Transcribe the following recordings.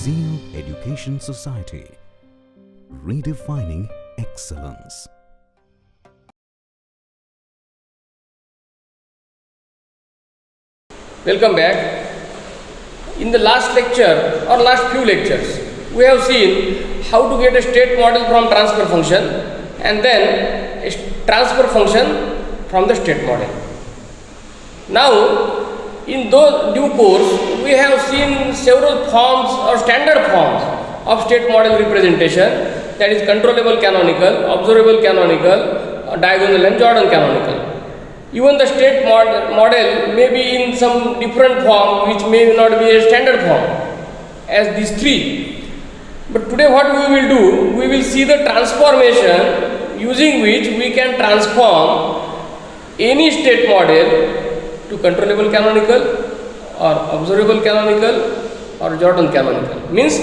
Zeal Education Society, redefining excellence. Welcome back. In the last lecture or last few lectures, we have seen how to get a state model from transfer function and then a transfer function from the state model. Now, in those due course, we have seen several forms or standard forms of state model representation, that is controllable canonical, observable canonical, diagonal and Jordan canonical. Even the state model may be in some different form which may not be a standard form as these three. But today what we will do, we will see the transformation using which we can transform any state model to controllable canonical or observable canonical or Jordan canonical. Means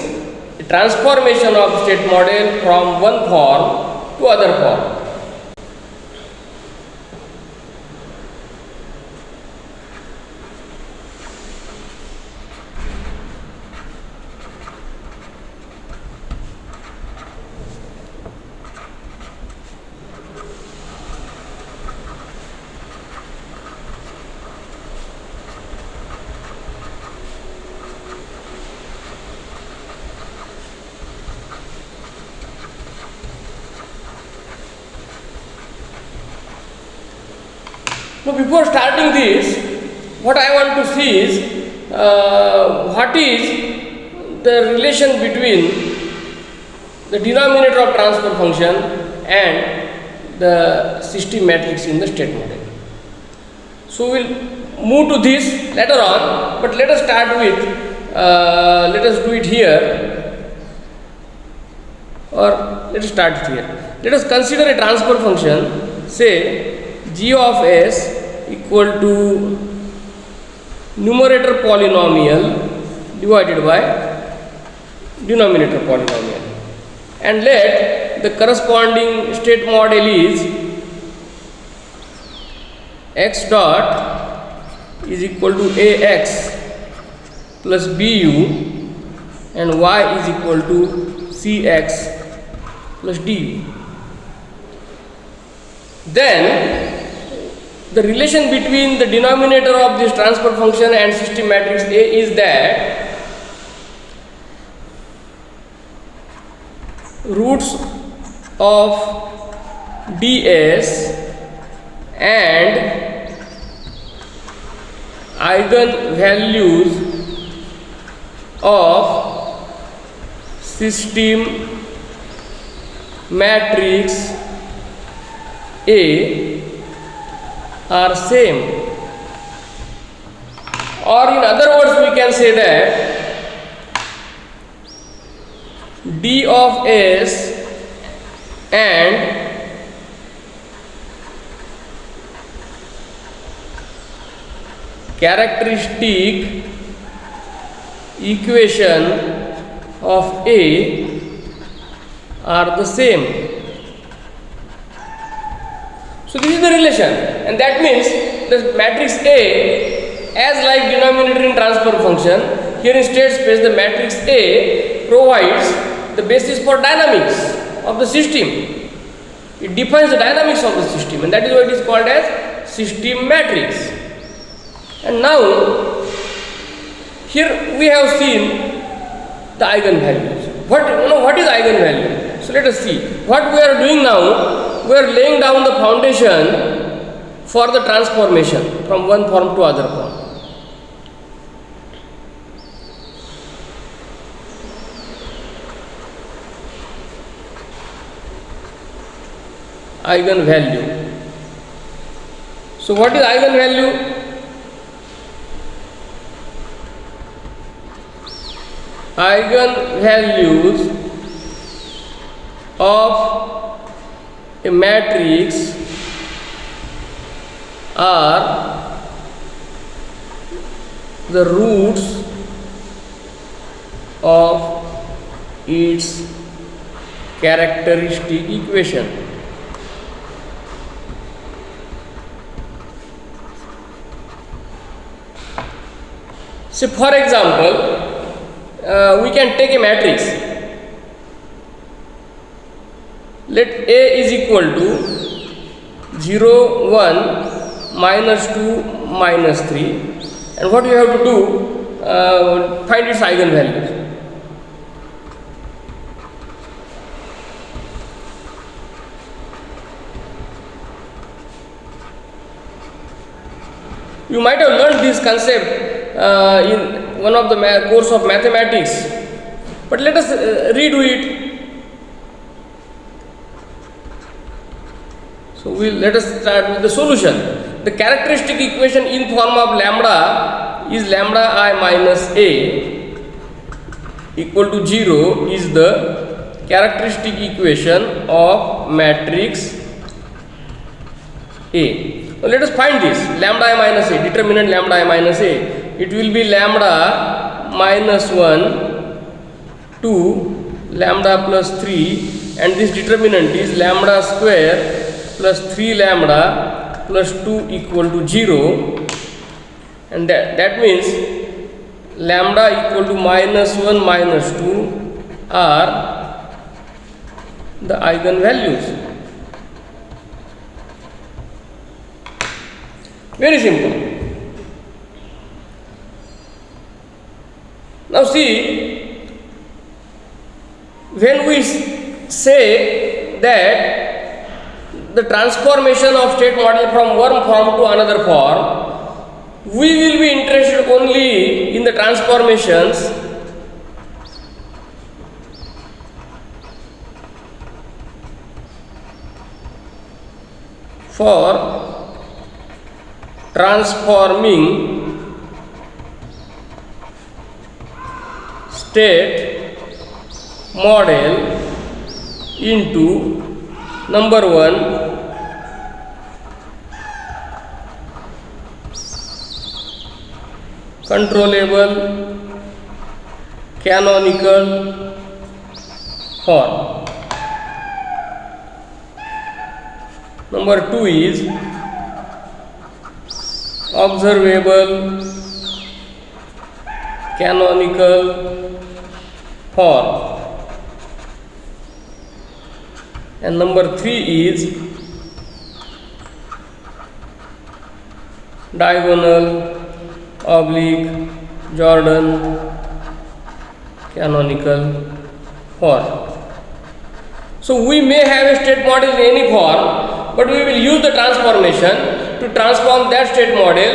a transformation of state model from one form to other form. Now, before starting this, what I want to see is what is the relation between the denominator of transfer function and the system matrix in the state model. So, we will move to this later on, but let us start with, let us do it here, or let us start here. Let us consider a transfer function, say g of s equal to numerator polynomial divided by denominator polynomial, and let the corresponding state model is x dot is equal to ax plus bu and y is equal to cx plus du. Then the relation between the denominator of this transfer function and system matrix A is that roots of ds and eigenvalues of system matrix A are same, or in other words we can say that d of s and characteristic equation of A are the same. So this is the relation, and that means the matrix A, as like denominator in transfer function, here in state space the matrix A provides the basis for dynamics of the system. It defines the dynamics of the system, and that is why it is called as system matrix. And now here we have seen the eigenvalues. What is eigenvalue? So let us see. What we are doing now, we are laying down the foundation for the transformation from one form to other form. Eigenvalue. So what is eigenvalue? Eigenvalues of a matrix are the roots of its characteristic equation. Say for example, we can take a matrix. Let A is equal to 0, 1, -2, -3, and what you have to do, find its eigenvalues. You might have learned this concept in one of the course of mathematics, but let us redo it. So let us start with the solution. The characteristic equation in form of lambda is lambda I minus A equal to 0 is the characteristic equation of matrix A. Now let us find this lambda I minus A, determinant lambda I minus A. It will be lambda minus 1, 2, lambda plus 3, and this determinant is lambda square plus 3 lambda plus 2 equal to 0, and that means lambda equal to -1 -2 are the eigenvalues. Very simple. Now see, when we say that the transformation of state model from one form to another form, we will be interested only in the transformations for transforming state model into number 1 controllable canonical form. Number 2 is observable canonical form, and number 3 is diagonal oblique Jordan canonical form. So we may have a state model in any form, but we will use the transformation to transform that state model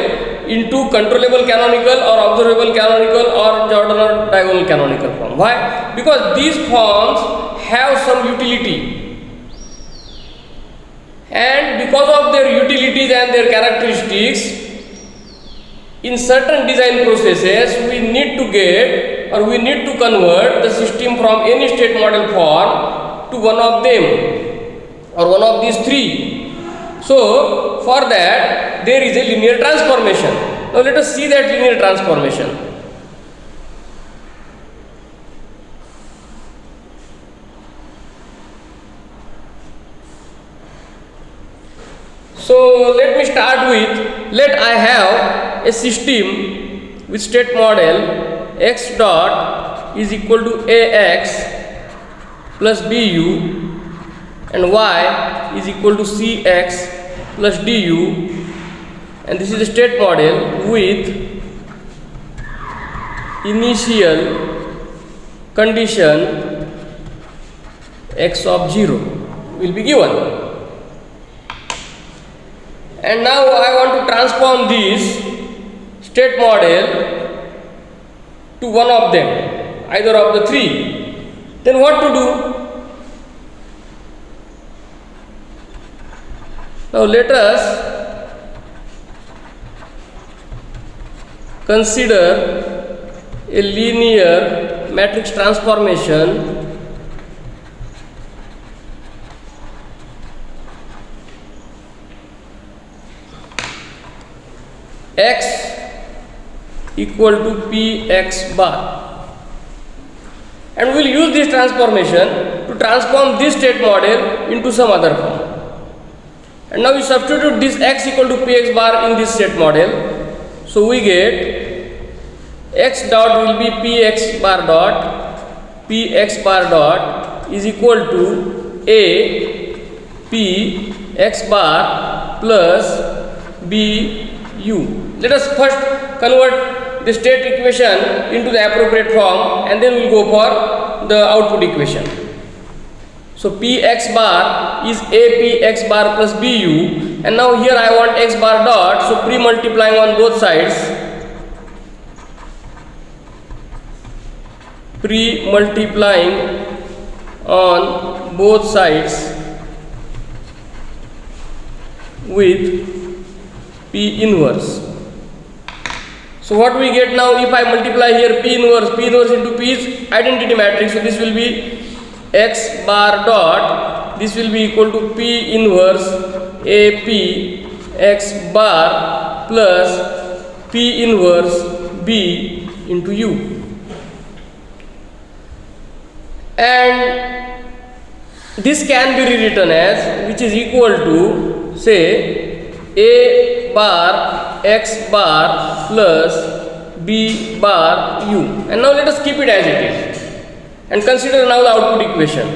into controllable canonical or observable canonical or Jordan or diagonal canonical form. Why? Because these forms have some utility, and because of their utilities and their characteristics, in certain design processes we need to get or we need to convert the system from any state model form to one of them or one of these three. So for that there is a linear transformation. Now let us see that linear transformation. So let me start with, let I have a system with state model x dot is equal to ax plus bu and y is equal to cx plus du, and this is a state model with initial condition x of 0 will be given. And now I want to transform this state model to one of them, either of the three. Then what to do? Now let us consider a linear matrix transformation x equal to px bar, and we will use this transformation to transform this state model into some other form. And now we substitute this x equal to px bar in this state model, so we get x dot will be px bar dot is equal to a p x bar plus b u. Let us first convert the state equation into the appropriate form and then we will go for the output equation. So px bar is apx bar plus bu, and now here I want x bar dot, so pre-multiplying on both sides, with P inverse. So what we get now, if I multiply here P inverse into P is identity matrix, so this will be x bar dot, this will be equal to P inverse AP x bar plus P inverse B into U. And this can be rewritten as, which is equal to, say, A bar x bar plus B bar U. And now let us keep it as it is and consider now the output equation.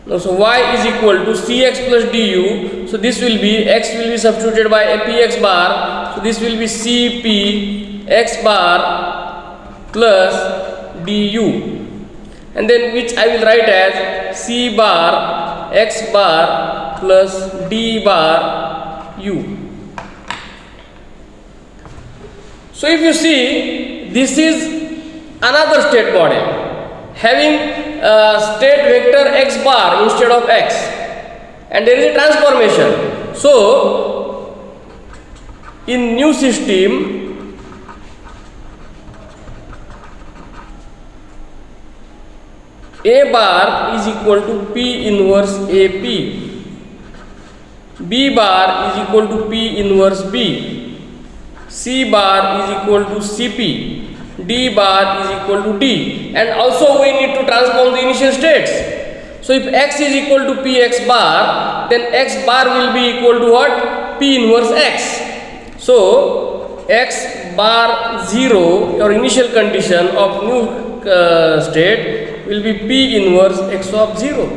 Now, so y is equal to cx plus du, so this will be, x will be substituted by px bar, so this will be cp x bar plus du, and then which I will write as c bar x bar plus d bar u. So if you see, this is another state model having state vector x bar instead of x, and there is a transformation. So in new system, A bar is equal to P inverse AP, B bar is equal to P inverse B, C bar is equal to CP, D bar is equal to D, and also we need to transform the initial states. So if x is equal to px bar, then x bar will be equal to what? P inverse x. So x bar 0, your initial condition of new state, will be P inverse x of 0.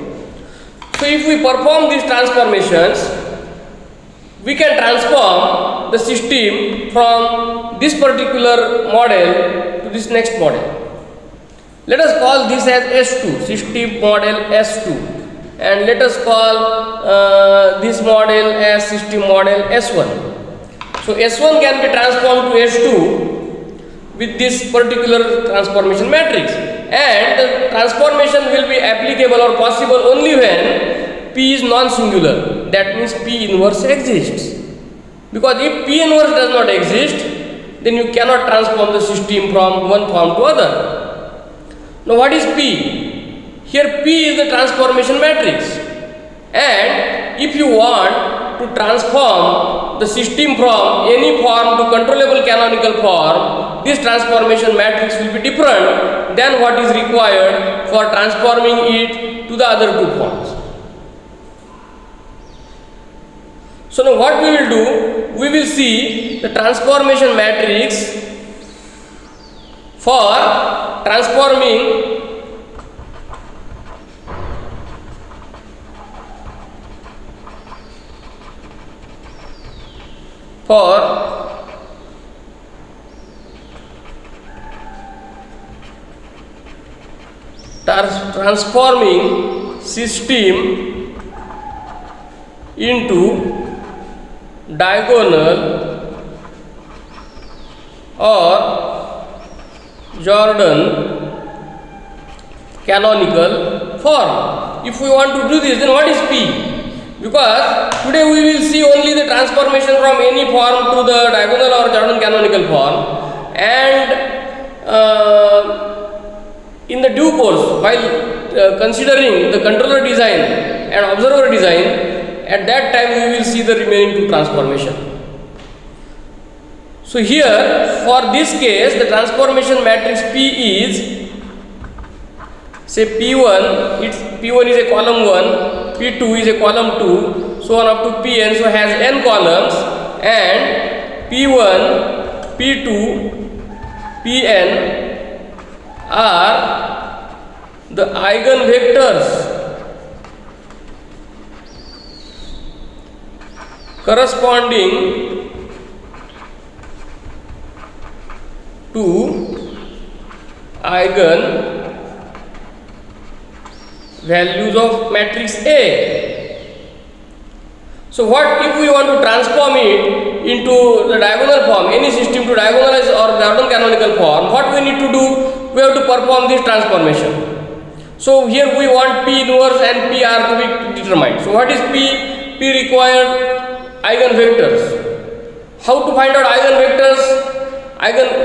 So if we perform these transformations, we can transform the system from this particular model to this next model. Let us call this as S2, system model S2, and let us call this model as system model S1. So S1 can be transformed to S2 with this particular transformation matrix, and the transformation will be applicable or possible only when P is non-singular. That means P inverse exists. Because if P inverse does not exist, then you cannot transform the system from one form to other. Now what is P? Here P is the transformation matrix, and if you want to transform the system from any form to controllable canonical form, this transformation matrix will be different than what is required for transforming it to the other two forms. So now what we will do, we will see the transformation matrix for transforming transforming system into diagonal or Jordan canonical form. If we want to do this, then what is P? Because today we will see only the transformation from any form to the diagonal or Jordan canonical form, and in the due course, while considering the controller design and observer design, at that time we will see the remaining two transformation. So here, for this case, the transformation matrix P is, say P1, P1 is a column 1, P2 is a column 2, so on up to Pn, so has n columns, and P1, P2, Pn are the eigenvectors corresponding to eigen values of matrix A. So what if we want to transform it into the diagonal form, any system to diagonalize or Gordon canonical form, what we need to do? We have to perform this transformation. So here we want P inverse and PR to be determined. So what is P? P required eigenvectors. How to find out eigenvectors?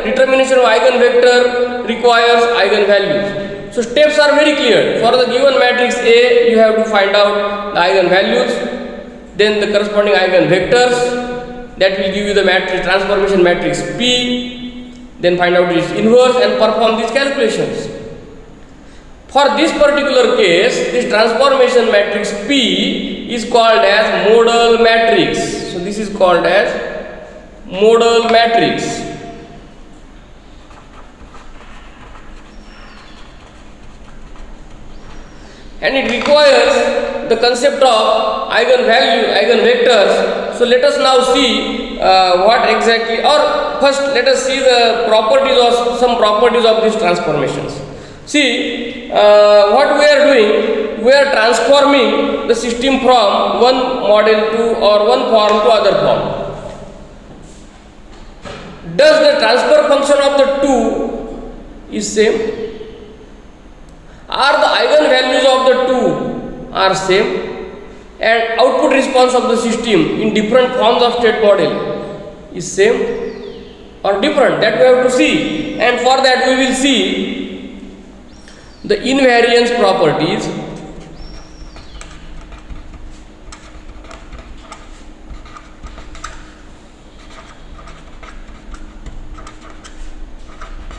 Determination of eigenvector requires eigenvalues. So steps are very clear. For the given matrix A, you have to find out the eigenvalues, then the corresponding eigenvectors that will give you the matrix transformation matrix P, then find out its inverse and perform these calculations. For this particular case, this transformation matrix P is called as modal matrix. So this is called as modal matrix. And it requires the concept of eigenvalue, eigenvectors. So let us now see what exactly, or first let us see the properties or some properties of these transformations. See what we are doing, we are transforming the system from one model to or one form to other form. Does the transfer function of the two is same? Are the eigenvalues of the two are same? And output response of the system in different forms of state model is same or different? That we have to see, and for that we will see the invariance properties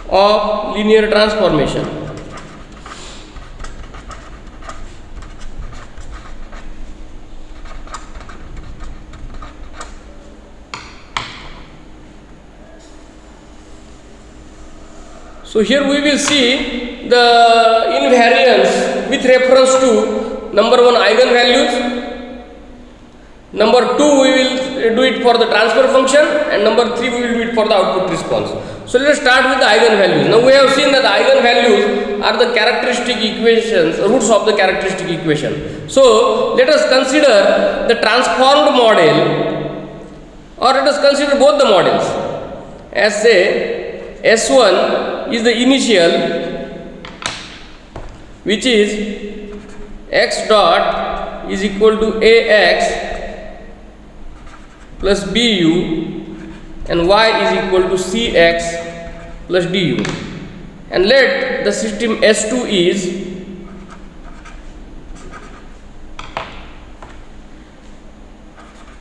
of linear transformation. So here we will see the invariance with reference to number one eigenvalues, number two we will do it for the transfer function, and number three we will do it for the output response. So let us start with the eigenvalues. Now we have seen that the eigenvalues are the characteristic equations, roots of the characteristic equation. So let us consider the transformed model, or let us consider both the models as say S1 is the initial, which is x dot is equal to ax plus bu, and y is equal to cx plus du, and let the system S2 is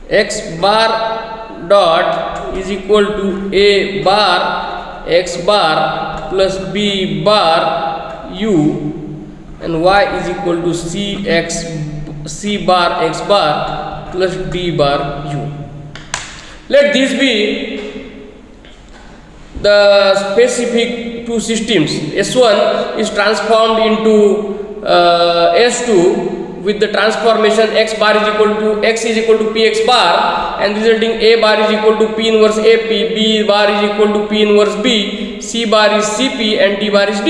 x bar dot is equal to a bar x bar plus b bar u, and y is equal to c bar x bar plus d bar u. Let these be the specific two systems. S1 is transformed into S2 with the transformation x bar is equal to x is equal to px bar, and resulting a bar is equal to p inverse ap, b bar is equal to p inverse b, c bar is cp, and d bar is d.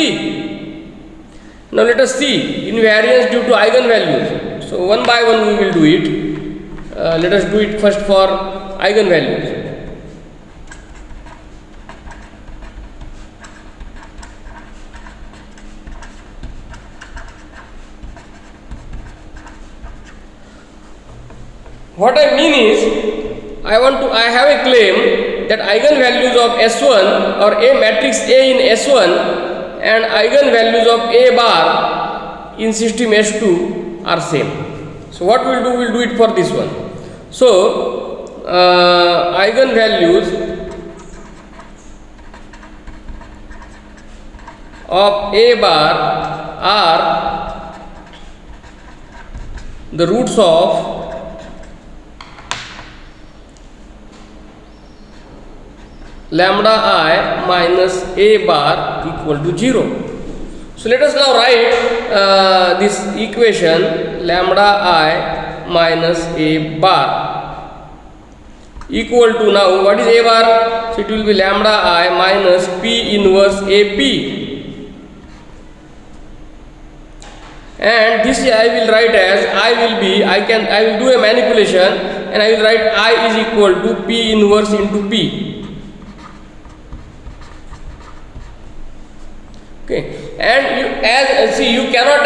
Now let us see invariance due to eigenvalues. So one by one we will do it. Let us do it first for eigenvalues. What I mean is, I have a claim that eigenvalues of S1 or a matrix A in S1 and eigenvalues of A bar in system S2 are same. So what we'll do it for this one. So eigenvalues of A bar are the roots of lambda I minus A bar equal to 0. So let us now write this equation lambda I minus A bar equal to, now what is A bar? So it will be lambda I minus P inverse AP. And this I will write as I will do a manipulation and I will write I is equal to P inverse into P. Okay, and you cannot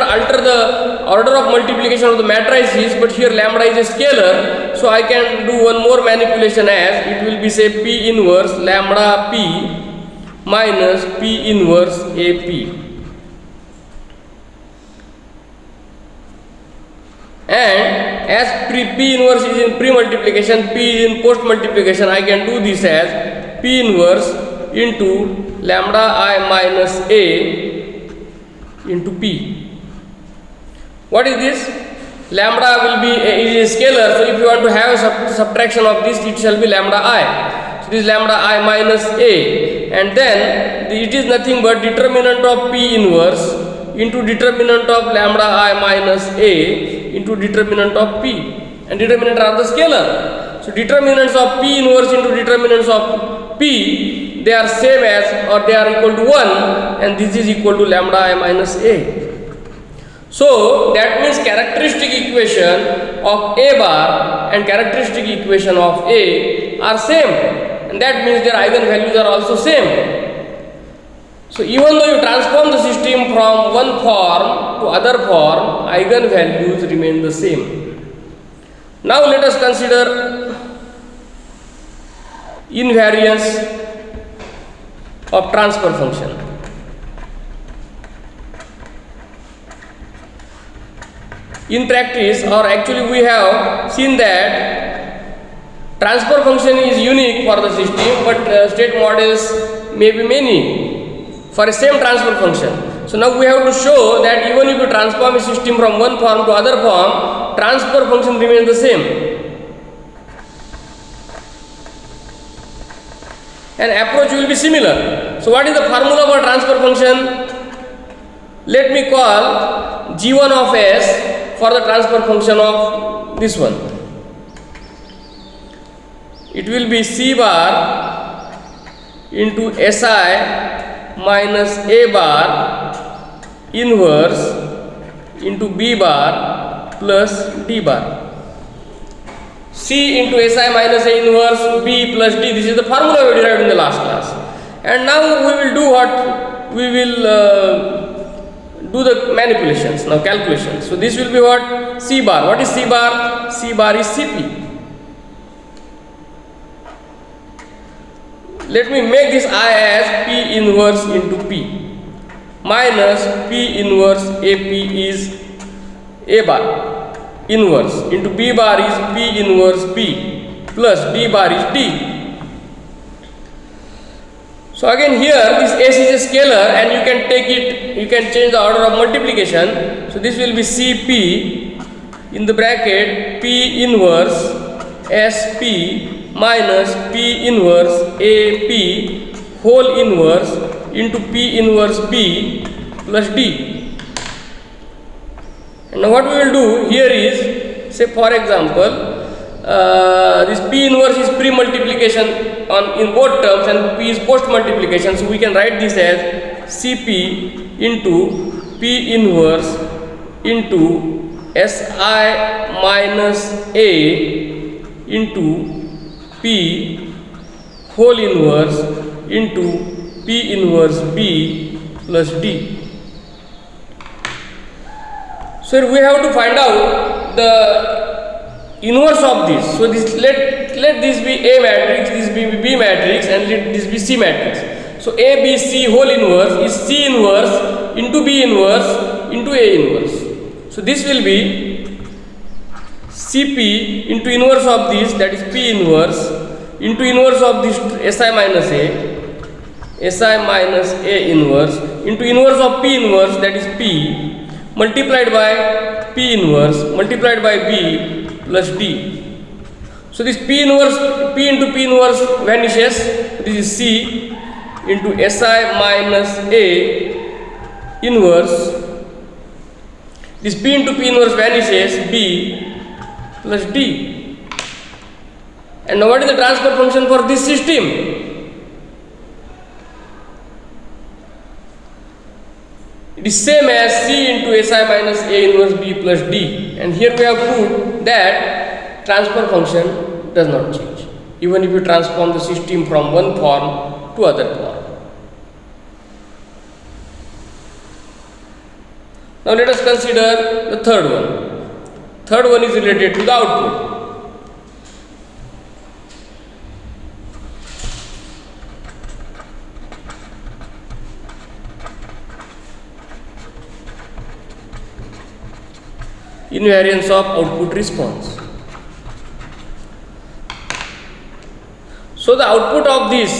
alter the order of multiplication of the matrices, but here lambda is a scalar, so I can do one more manipulation as it will be, say, P inverse lambda P minus P inverse AP. And as P inverse is in pre-multiplication, P is in post-multiplication, I can do this as P inverse into lambda I minus A into P. What is this? Lambda will be is a scalar, so if you want to have a subtraction of this, it shall be lambda I. So this is lambda I minus A, and then it is nothing but determinant of P inverse into determinant of lambda I minus A into determinant of P, and determinant are the scalar. So determinants of P inverse into determinants of P, they are same as, or they are equal to 1, and this is equal to lambda I minus A. So that means characteristic equation of A bar and characteristic equation of A are same, and that means their eigenvalues are also same. So even though you transform the system from one form to other form, eigenvalues remain the same. Now let us consider invariance of transfer function. In practice, or actually we have seen that transfer function is unique for the system, but state models may be many for a same transfer function. So now we have to show that even if you transform a system from one form to other form, transfer function remains the same. And approach will be similar. So what is the formula for transfer function? Let me call G1 of S for the transfer function of this one. It will be C bar into Si minus A bar inverse into B bar plus D bar. C into Si minus A inverse B plus D, this is the formula we derived in the last class. And now we will do what? We will do the manipulations, now calculations. So this will be what? C bar. What is C bar? C bar is Cp. Let me make this I as P inverse into P minus P inverse AP is A bar inverse into B bar is P inverse P plus D bar is D. So again here this S is a scalar and you can take it, you can change the order of multiplication. So this will be Cp in the bracket P inverse SP minus P inverse AP whole inverse into P inverse B plus D. And now what we will do here is, say for example, this P inverse is pre-multiplication in both terms and P is post-multiplication. So we can write this as Cp into P inverse into Si minus A into P whole inverse into P inverse B plus D. So we have to find out the inverse of this. So this let this be A matrix, this be B matrix, and let this be C matrix. So A, B, C whole inverse is C inverse into B inverse into A inverse. So this will be Cp into inverse of this, that is P inverse, into inverse of this Si minus A inverse, into inverse of P inverse, that is P, multiplied by P inverse, multiplied by B plus D. So So this P into P inverse vanishes. This is C into Si minus A inverse. This P into P inverse vanishes, B plus D. And now what is the transfer function for this system? It is same as C into Si minus A inverse B plus D. And here we have proved that transfer function does not change, even if you transform the system from one form to other form. Now let us consider the third one. Third one is related to the output. Invariance of output response. So the output of this,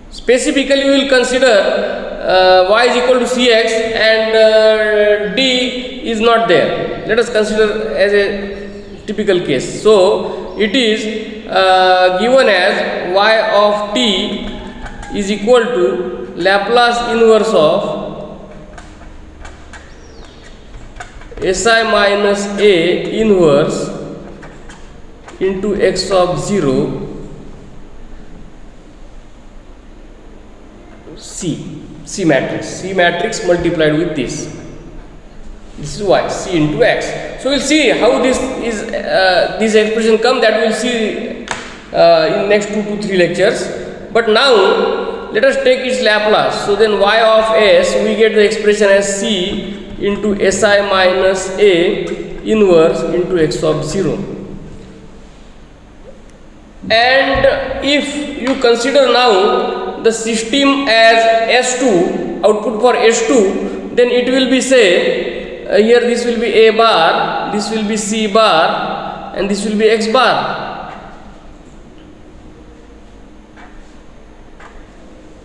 specifically we will consider y is equal to cx and d is not there. Let us consider as a typical case. So it is given as y of t is equal to Laplace inverse of Si minus A inverse into x of 0 C matrix multiplied with this is y, C into x. So we'll see how this is this expression come, that we'll see in next 2 to 3 lectures. But now let us take its Laplace. So then y of s, we get the expression as C into Si minus A inverse into x of 0. And if you consider now the system as S2, output for S2, then it will be, say, here this will be A bar, this will be C bar, and this will be X bar.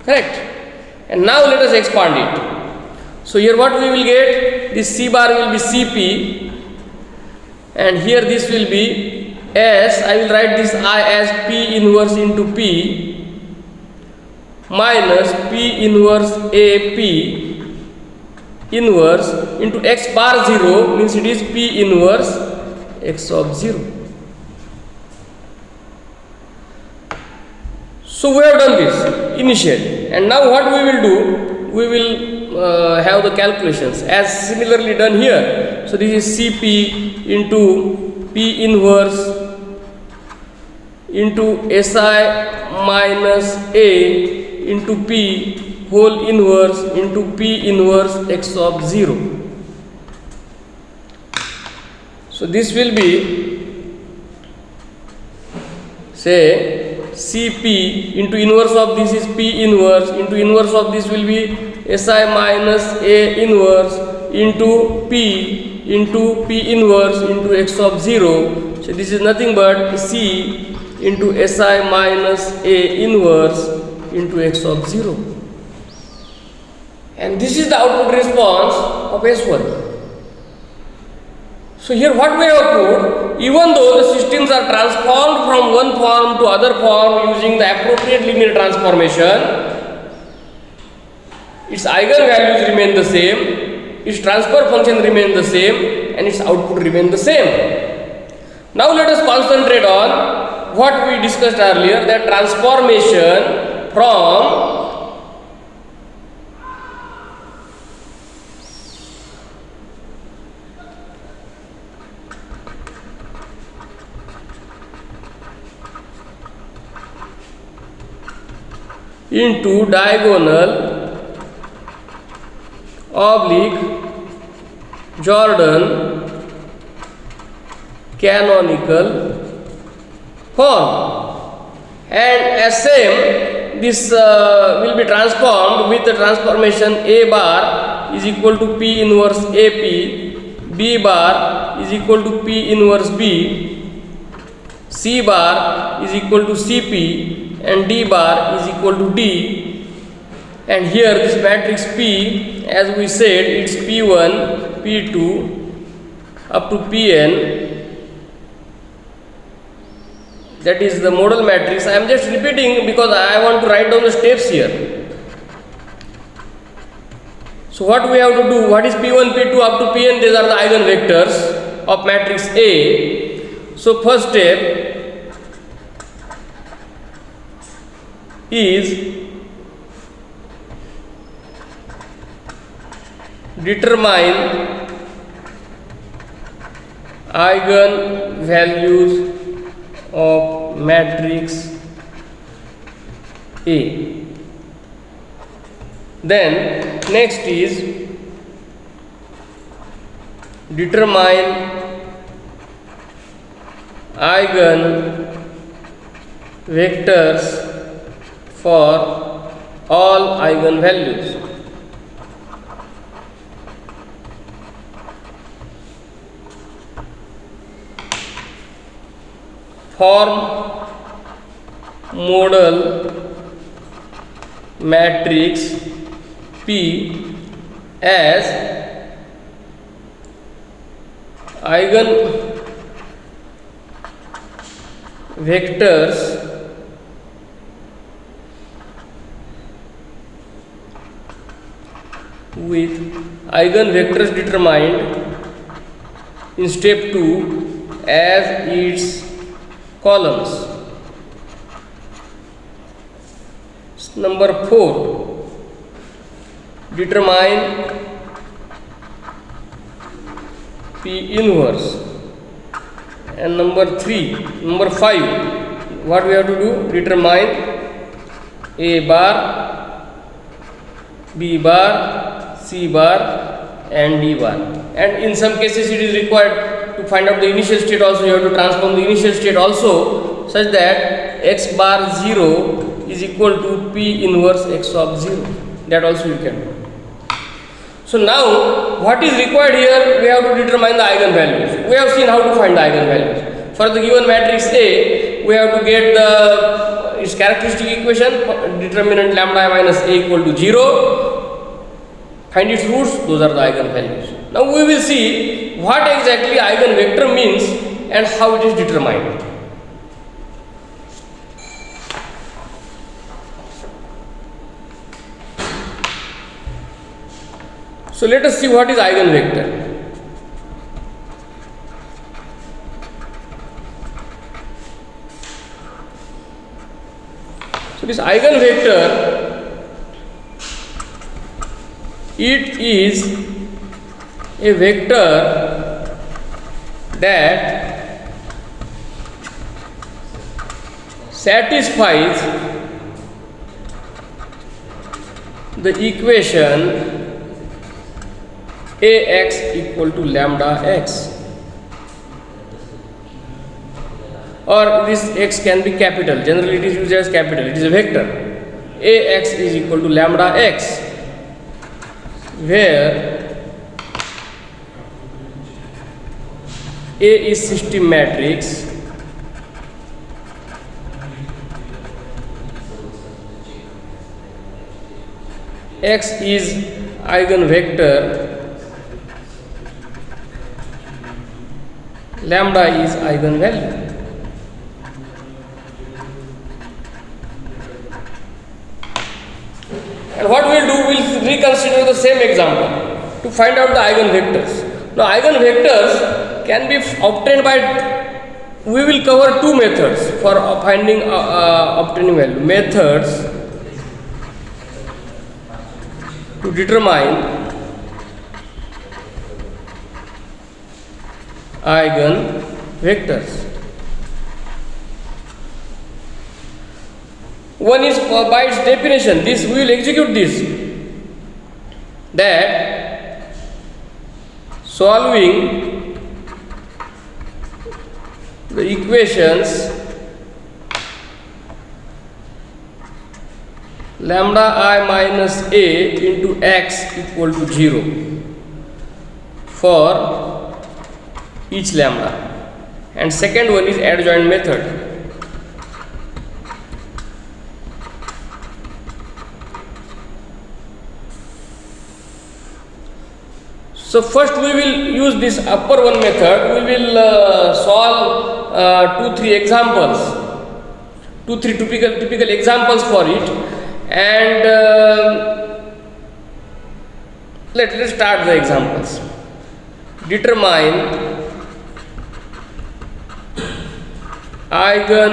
Correct? And now let us expand it. So here what we will get, this C bar will be Cp, and here this will be S. I will write this I as P inverse into P minus P inverse AP inverse into X bar 0, means it is P inverse X of 0. So we have done this initially, and now what we will do, we will have the calculations as similarly done here. So this is Cp into P inverse into Si minus A into P whole inverse into P inverse X of 0. So this will be, say, Cp into inverse of this is P inverse into inverse of this will be Si minus A inverse into P inverse into X of 0. So this is nothing but C into Si minus A inverse into X of 0. And this is the output response of S1. So here what we have proved, even though the systems are transformed from one form to other form using the appropriate linear transformation, its eigenvalues remain the same, its transfer function remain the same, and its output remain the same. Now let us concentrate on what we discussed earlier, that transformation from into diagonal oblique Jordan canonical form, and as same this will be transformed with the transformation A bar is equal to P inverse AP, B bar is equal to P inverse B, C bar is equal to Cp, and D bar is equal to D. And here this matrix P, as we said, it's P1, P2 up to Pn that is the modal matrix. I am just repeating because I want to write down the steps here. So what we have to do, what is P1, P2 up to Pn, these are the eigenvectors of matrix A. So first step is determine eigenvalues of matrix A. Then next is determine eigenvectors for all eigenvalues. Form modal matrix P as eigenvectors with eigenvectors determined in step 2 as its columns. Number 4, determine P inverse. And number 5, what we have to do, determine A bar, B bar, C bar and D bar. And in some cases it is required to find out the initial state also. You have to transform the initial state also such that x bar 0 is equal to P inverse x of 0. That also you can do. So now what is required here, we have to determine the eigenvalues. We have seen how to find the eigenvalues. For the given matrix A, we have to get its characteristic equation, determinant lambda minus A equal to 0. Find its roots, those are the eigenvalues. Now we will see what exactly eigenvector means and how it is determined. So let us see what is eigenvector. So this eigenvector, it is a vector that satisfies the equation Ax equal to lambda x, or this x can be capital. Generally it is used as capital. It is a vector. Ax is equal to lambda x, where A is system matrix, x is eigenvector, lambda is eigenvalue. And what we will do, we will reconsider the same example to find out the eigenvectors. Now eigenvectors can be obtained by, we will cover two methods for finding obtaining value. Methods to determine eigenvectors. One is by its definition. This we will execute this, that solving the equations lambda I minus A into x equal to 0 for each lambda, and second one is adjoint method. So first we will use this upper one method. We will solve 2-3 examples 2-3 typical examples for it, and let's start the examples. Determine eigen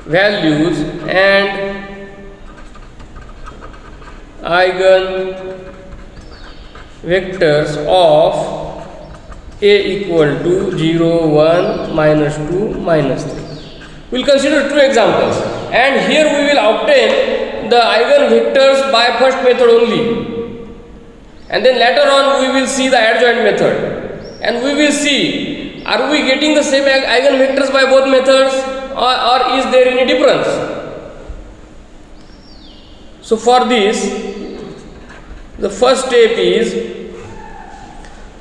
values and eigen vectors of a equal to 0, 1, minus 2, minus 3. We will consider two examples, and here we will obtain the eigenvectors by first method only, and then later on we will see the adjoint method, and we will see are we getting the same eigenvectors by both methods, or is there any difference. So for this, the first step is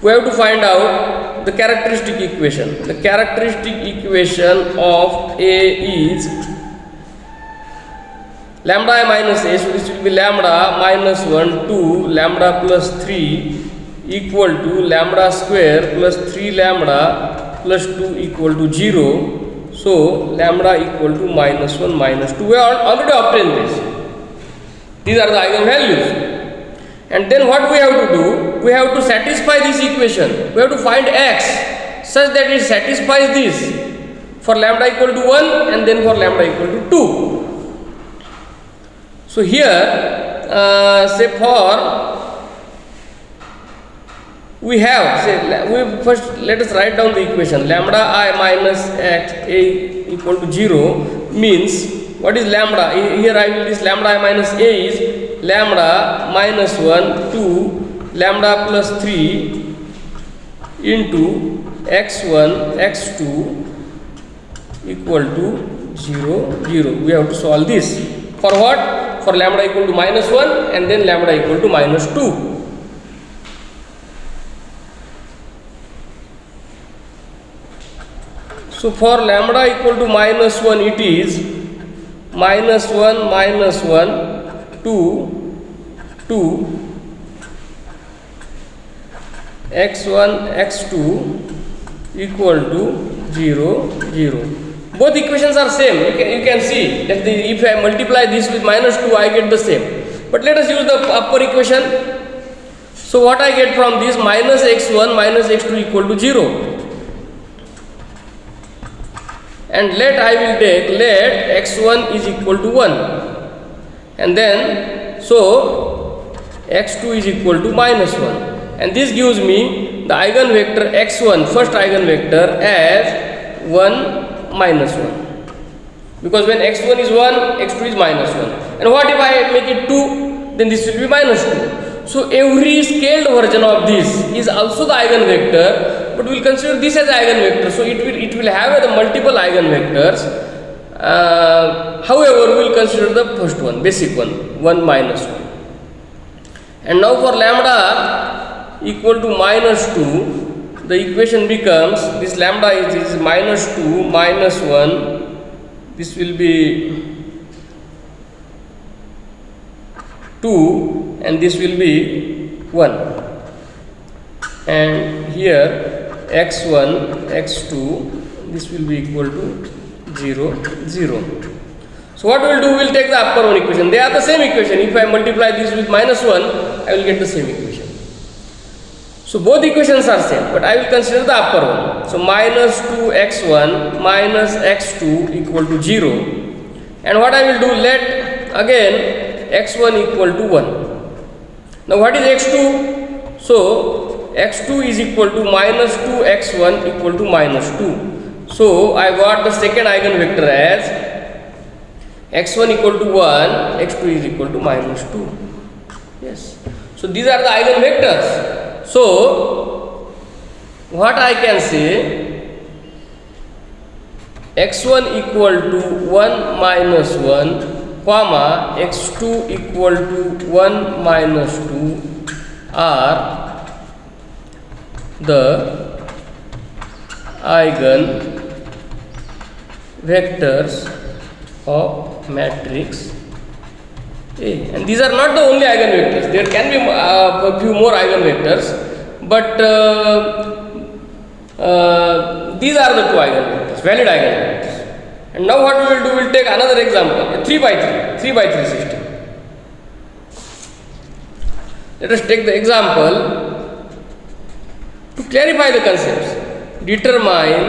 we have to find out the characteristic equation. The characteristic equation of A is lambda I minus A, so this will be lambda minus 1 2 lambda plus 3 equal to lambda square plus 3 lambda plus 2 equal to 0. So lambda equal to minus 1 minus 2. We have already obtained this. These are the eigenvalues. And then what we have to do? We have to satisfy this equation. We have to find x such that it satisfies this for lambda equal to 1 and then for lambda equal to 2. So here, say for we have, first let us write down the equation. Lambda I minus x A equal to 0 means, what is lambda? Here I will, this lambda I minus A is lambda minus 1 2 lambda plus 3 into x1 x2 equal to 0 0. We have to solve this. For what? For lambda equal to minus 1 and then lambda equal to minus 2. So for lambda equal to minus 1 it is minus 1 2 2 x1 x2 equal to 0 0. Both equations are same. You can see that if I multiply this with minus 2 I get the same. But let us use the upper equation. So what I get from this, minus x1 minus x2 equal to 0. And let I will take, let x1 is equal to 1, and then so x2 is equal to minus 1, and this gives me the eigenvector x1, first eigenvector, as 1 minus 1, because when x1 is 1 x2 is minus 1. And what if I make it 2? Then this will be minus 2. So every scaled version of this is also the eigenvector, but we will consider this as eigenvector. So it will have the multiple eigenvectors. However, we will consider the first one, basic one, 1 minus 1. And now for lambda equal to minus 2, the equation becomes, this lambda is minus 2 minus 1. This will be 2 and this will be 1. And here x1 x2, this will be equal to 0 0. So what we will do, we will take the upper one equation. They are the same equation. If I multiply this with minus 1, I will get the same equation. So both equations are same, but I will consider the upper one. So minus 2x1 minus x2 equal to 0. And what I will do, let again x1 equal to 1. Now what is x2? So x2 is equal to minus 2x1 equal to minus 2. So I got the second eigenvector as x1 equal to 1, x2 is equal to minus 2. Yes. So these are the eigenvectors. So what I can say, x1 equal to 1 minus 1 comma x2 equal to 1 minus 2 are the eigenvectors of matrix A. And these are not the only eigenvectors. There can be a few more eigenvectors, but these are the two eigenvectors, valid eigenvectors. And now what we will do, we will take another example, a 3 by 3 system. Let us take the example to clarify the concepts. Determine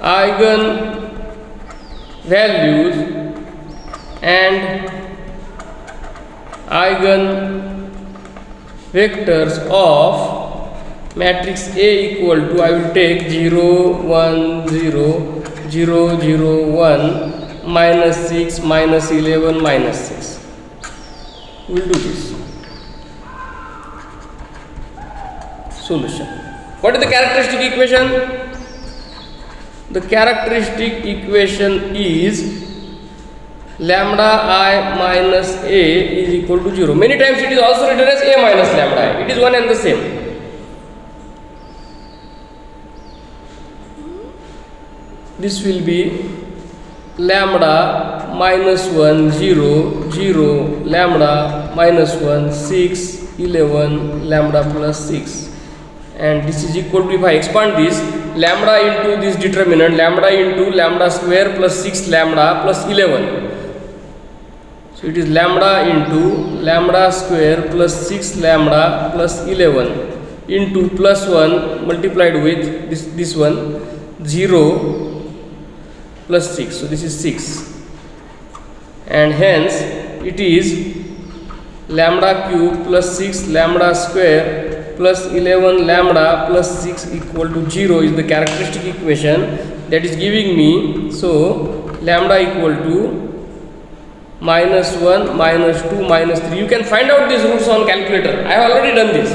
eigen values and eigen vectors of matrix A equal to, I will take 0, 1, 0, 0, 0, 1, minus 6, minus 11, minus 6. We will do this. Solution. What is the characteristic equation? The characteristic equation is lambda I minus A is equal to 0. Many times it is also written as A minus lambda I. It is one and the same. This will be lambda minus 1, 0, 0, lambda minus 1, 6, 11, lambda plus 6. And this is equal to, if I expand this, lambda into this determinant, lambda into lambda square plus 6 lambda plus 11. So it is lambda into lambda square plus 6 lambda plus 11 into plus 1 multiplied with this one, 0 plus 6. So this is 6. And hence it is lambda cube plus 6 lambda square plus 11 lambda plus 6 equal to 0 is the characteristic equation that is giving me. So lambda equal to minus 1, minus 2, minus 3. You can find out these roots on calculator. I have already done this.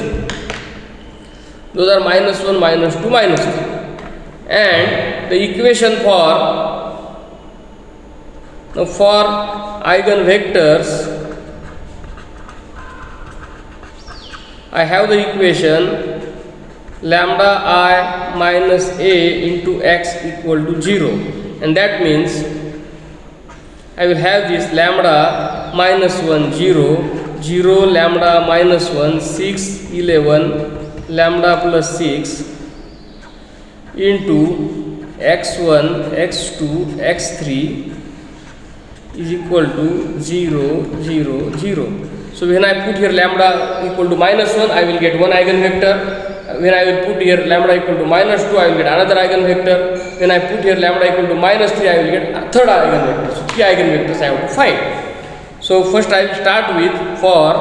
Those are minus 1, minus 2, minus 3. And the equation for eigenvectors, I have the equation lambda I minus A into x equal to 0, and that means I will have this lambda minus 1, 0, 0, lambda minus 1, 6, 11, lambda plus 6 into x1, x2, x3 is equal to 0, 0, 0. So when I put here lambda equal to minus 1, I will get one eigenvector. When I will put here lambda equal to minus 2, I will get another eigenvector. When I put here lambda equal to minus 3, I will get a third eigenvector. So 3 eigenvectors I have to find. So first I will start with for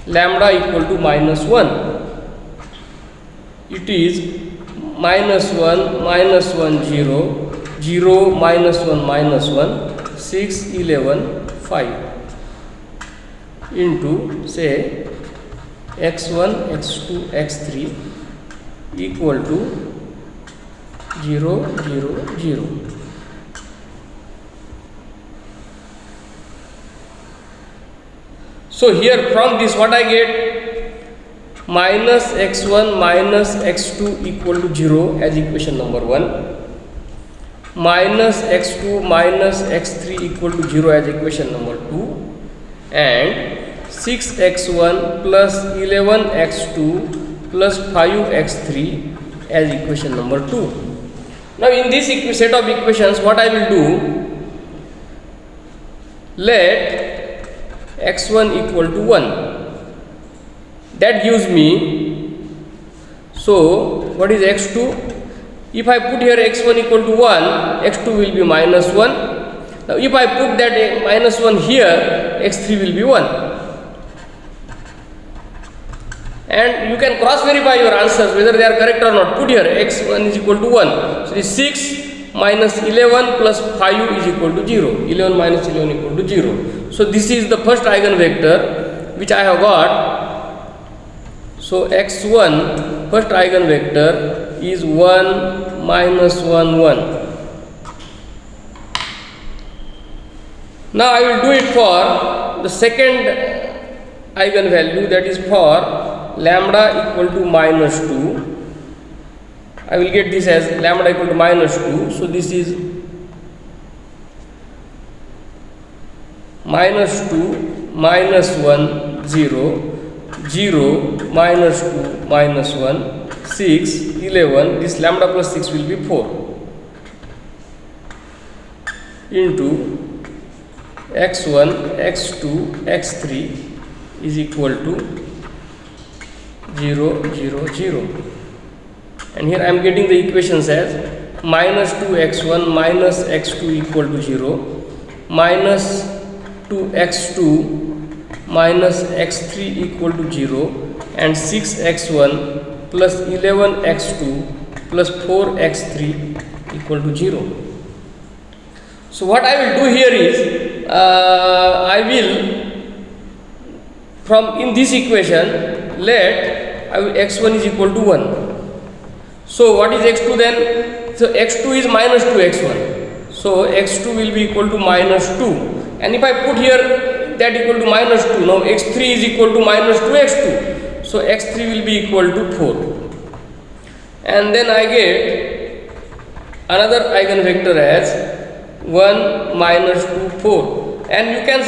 lambda equal to minus 1. It is minus 1, minus 1, 0, 0, minus 1, minus 1, 6, 11, 5 into say x1, x2, x3 equal to 0, 0, 0. So here from this what I get? Minus x1 minus x2 equal to 0 as equation number 1. Minus x2 minus x3 equal to 0 as equation number 2. And 6x1 plus 11x2 plus 5x3 as equation number 2. Now in this set of equations what I will do, let x1 equal to 1. That gives me, so what is x2? If I put here x1 equal to 1, x2 will be minus 1. Now if I put that minus 1 here, x3 will be 1. And you can cross verify your answers whether they are correct or not. Put here x1 is equal to 1. So this 6 minus 11 plus 5 is equal to 0. 11 minus 11 equal to 0. So this is the first eigenvector which I have got. So x1 first eigenvector is 1 minus 1 1. Now I will do it for the second eigenvalue, that is for lambda equal to minus 2. I will get this as lambda equal to minus 2. So this is minus 2 minus 1 0 0, minus 2, minus 1, 6, 11, this lambda plus 6 will be 4 into x1, x2, x3 is equal to 0, 0, 0. And here I am getting the equations as minus 2x1 minus x2 equal to 0, minus 2x2 minus x3 equal to 0, and 6x1 plus 11x2 plus 4x3 equal to 0. So what I will do here is, I will, from in this equation, x1 is equal to 1. So what is x2 then? So x2 is minus 2x1. So x2 will be equal to minus 2. And if I put here that equal to minus 2, now x3 is equal to minus 2x2. So x3 will be equal to 4. And then I get another eigenvector as 1, minus 2, 4. And you can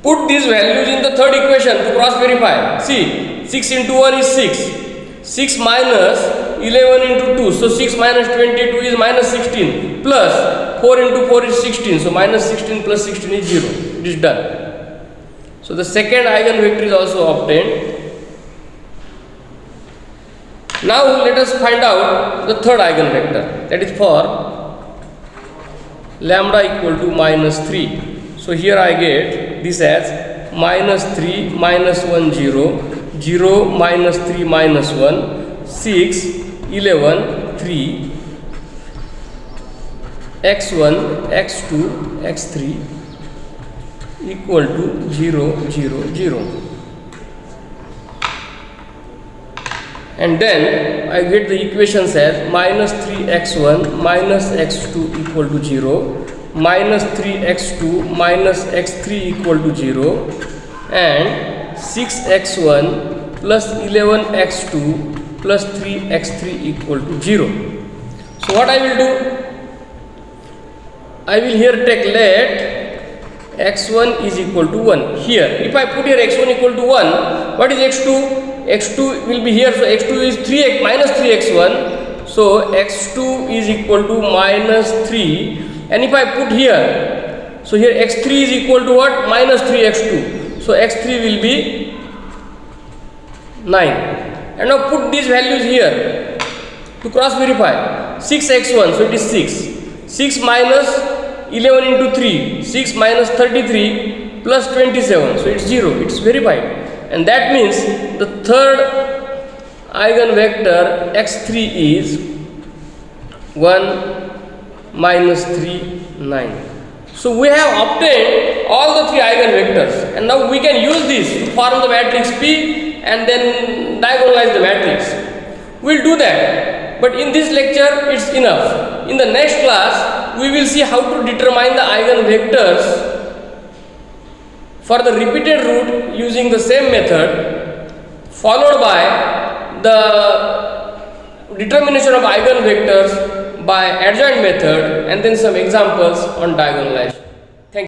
put these values in the third equation to cross verify. See, 6 into 1 is 6. 6 minus 11 into 2. So 6 minus 22 is minus 16. Plus 4 into 4 is 16. So minus 16 plus 16 is 0. It is done. So the second eigenvector is also obtained. Now let us find out the third eigenvector. That is for lambda equal to minus 3. So here I get this as minus 3, minus 1, 0, 0, minus 3, minus 1, 6, 11, 3, x1, x2, x3 equal to 0, 0, 0. And then I get the equations as minus 3x1 minus x2 equal to 0, minus 3x2 minus x3 equal to 0, and 6x1 plus 11x2 plus 3x3 equal to 0. So what I will do? I will here take let x1 is equal to 1. Here, if I put here x1 equal to 1, what is x2? x2 will be here, so x2 is 3x minus 3x1, so x2 is equal to minus 3, and if I put here, so here x3 is equal to what? Minus 3x2, so x3 will be 9. And now put these values here to cross verify. 6x1, so it is 6. 6 minus 11 into 3, 6 minus 33 plus 27, so it's 0, it's verified. And that means the third eigenvector x3 is 1, minus 3, 9. So we have obtained all the three eigenvectors, and now we can use this to form the matrix P and then diagonalize the matrix. We'll do that, but in this lecture it's enough. In the next class we will see how to determine the eigenvectors for the repeated root using the same method, followed by the determination of eigenvectors by adjoint method, and then some examples on diagonalization.